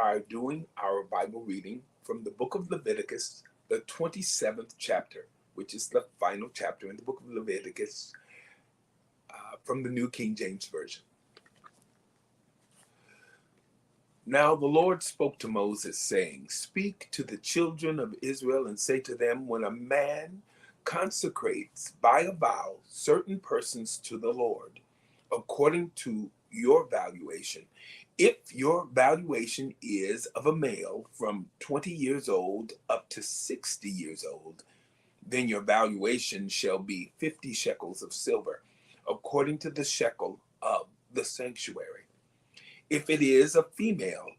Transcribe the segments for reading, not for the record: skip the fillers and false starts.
are doing our Bible reading from the book of Leviticus, the 27th chapter, which is the final chapter in the book of Leviticus from the New King James Version. Now the Lord spoke to Moses, saying, "Speak to the children of Israel and say to them, when a man consecrates by a vow certain persons to the Lord, according to your valuation, if your valuation is of a male from 20 years old up to 60 years old, then your valuation shall be 50 shekels of silver, according to the shekel of the sanctuary. If it is a female,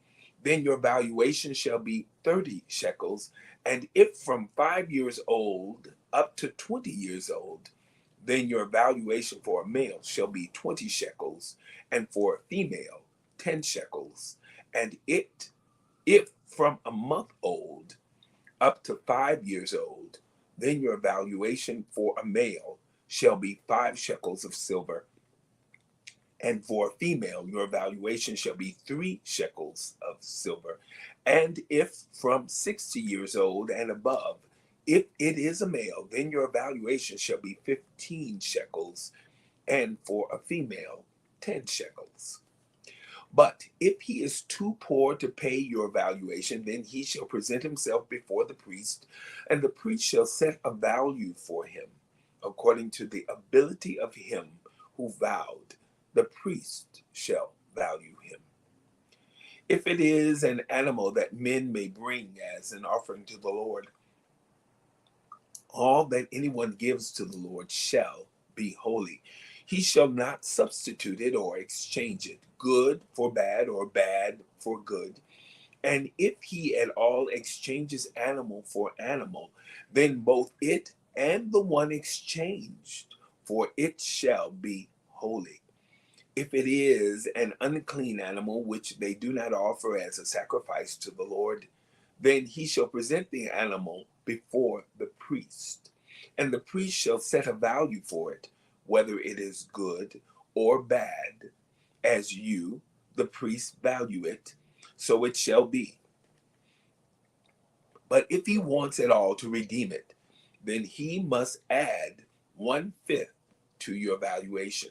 then your valuation shall be 30 shekels. And if from 5 years old up to 20 years old, then your valuation for a male shall be 20 shekels, and for a female, 10 shekels. And if from a month old up to 5 years old, then your valuation for a male shall be 5 shekels of silver, and for a female, your valuation shall be 3 shekels of silver. And if from 60 years old and above, if it is a male, then your valuation shall be 15 shekels, and for a female, 10 shekels. But if he is too poor to pay your valuation, then he shall present himself before the priest, and the priest shall set a value for him, according to the ability of him who vowed. The priest shall value him. If it is an animal that men may bring as an offering to the Lord, all that anyone gives to the Lord shall be holy. He shall not substitute it or exchange it, good for bad or bad for good. And if he at all exchanges animal for animal, then both it and the one exchanged for it shall be holy. If it is an unclean animal which they do not offer as a sacrifice to the Lord, then he shall present the animal before the priest, and the priest shall set a value for it, whether it is good or bad, as you, the priest, value it, so it shall be. But if he wants at all to redeem it, then he must add 1/5 to your valuation.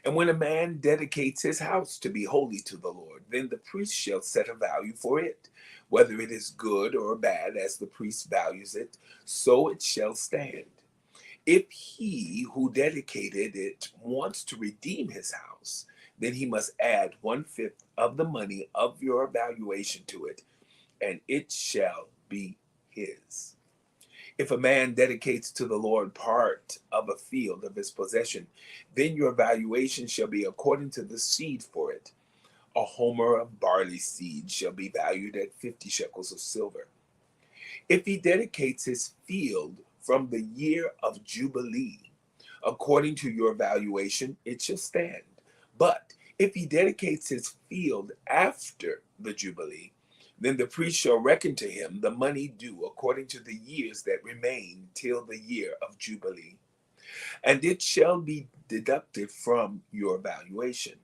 And when a man dedicates his house to be holy to the Lord, then the priest shall set a value for it, whether it is good or bad, as the priest values it, so it shall stand. If he who dedicated it wants to redeem his house, then he must add 1/5 of the money of your valuation to it, and it shall be his. If a man dedicates to the Lord part of a field of his possession, then your valuation shall be according to the seed for it. A homer of barley seed shall be valued at 50 shekels of silver. If he dedicates his field from the year of Jubilee, according to your valuation, it shall stand. But if he dedicates his field after the Jubilee, then the priest shall reckon to him the money due according to the years that remain till the year of Jubilee, and it shall be deducted from your valuation.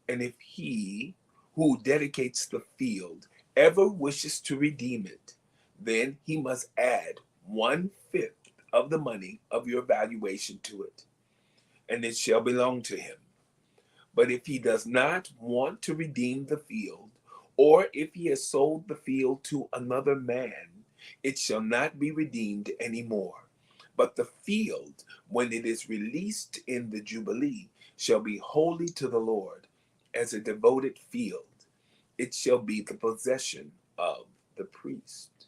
And if he who dedicates the field ever wishes to redeem it, then he must add 1/5 of the money of your valuation to it, and it shall belong to him. But if he does not want to redeem the field, or if he has sold the field to another man, it shall not be redeemed any more. But the field, when it is released in the Jubilee, shall be holy to the Lord, as a devoted field. It shall be the possession of the priest.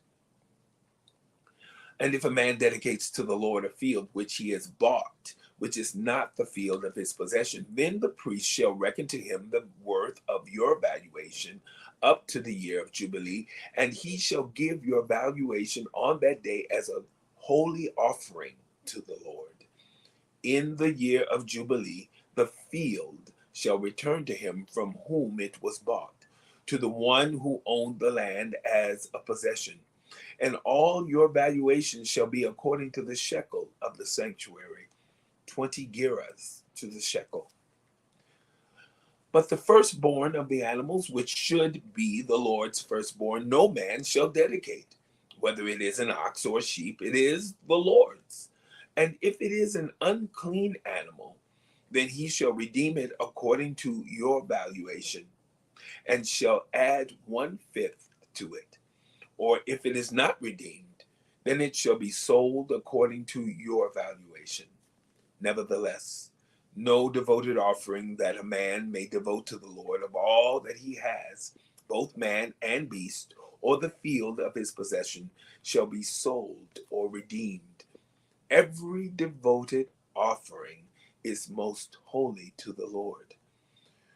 And if a man dedicates to the Lord a field which he has bought, which is not the field of his possession, then the priest shall reckon to him the worth of your valuation up to the year of Jubilee, and he shall give your valuation on that day as a holy offering to the Lord. In the year of Jubilee, the field shall return to him from whom it was bought, to the one who owned the land as a possession. And all your valuation shall be according to the shekel of the sanctuary, 20 gerahs to the shekel. But the firstborn of the animals, which should be the Lord's firstborn, no man shall dedicate. Whether it is an ox or a sheep, it is the Lord's. And if it is an unclean animal, then he shall redeem it according to your valuation, and shall add 1/5 to it. Or if it is not redeemed, then it shall be sold according to your valuation. Nevertheless, no devoted offering that a man may devote to the Lord of all that he has, both man and beast, or the field of his possession, shall be sold or redeemed. Every devoted offering is most holy to the Lord.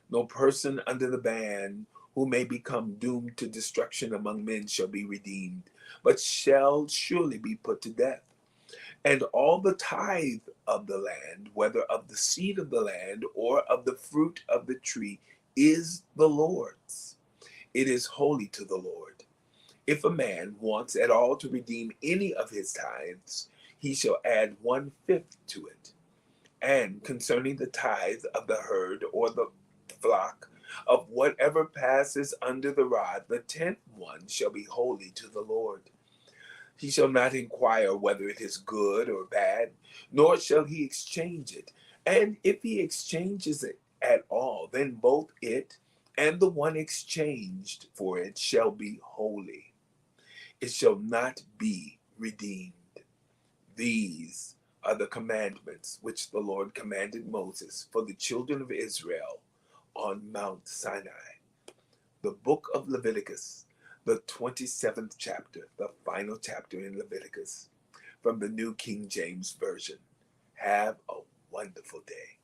No person under the ban who may become doomed to destruction among men shall be redeemed, but shall surely be put to death. And all the tithe of the land, whether of the seed of the land or of the fruit of the tree, is the Lord's. It is holy to the Lord. If a man wants at all to redeem any of his tithes, he shall add 1/5 to it. And concerning the tithe of the herd or the flock, of whatever passes under the rod, the 10th one shall be holy to the Lord. He shall not inquire whether it is good or bad, nor shall he exchange it. And if he exchanges it at all, then both it and the one exchanged for it shall be holy. It shall not be redeemed. These are the commandments which the Lord commanded Moses for the children of Israel on Mount Sinai. The book of Leviticus, the 27th chapter, the final chapter in Leviticus, from the New King James Version. Have a wonderful day.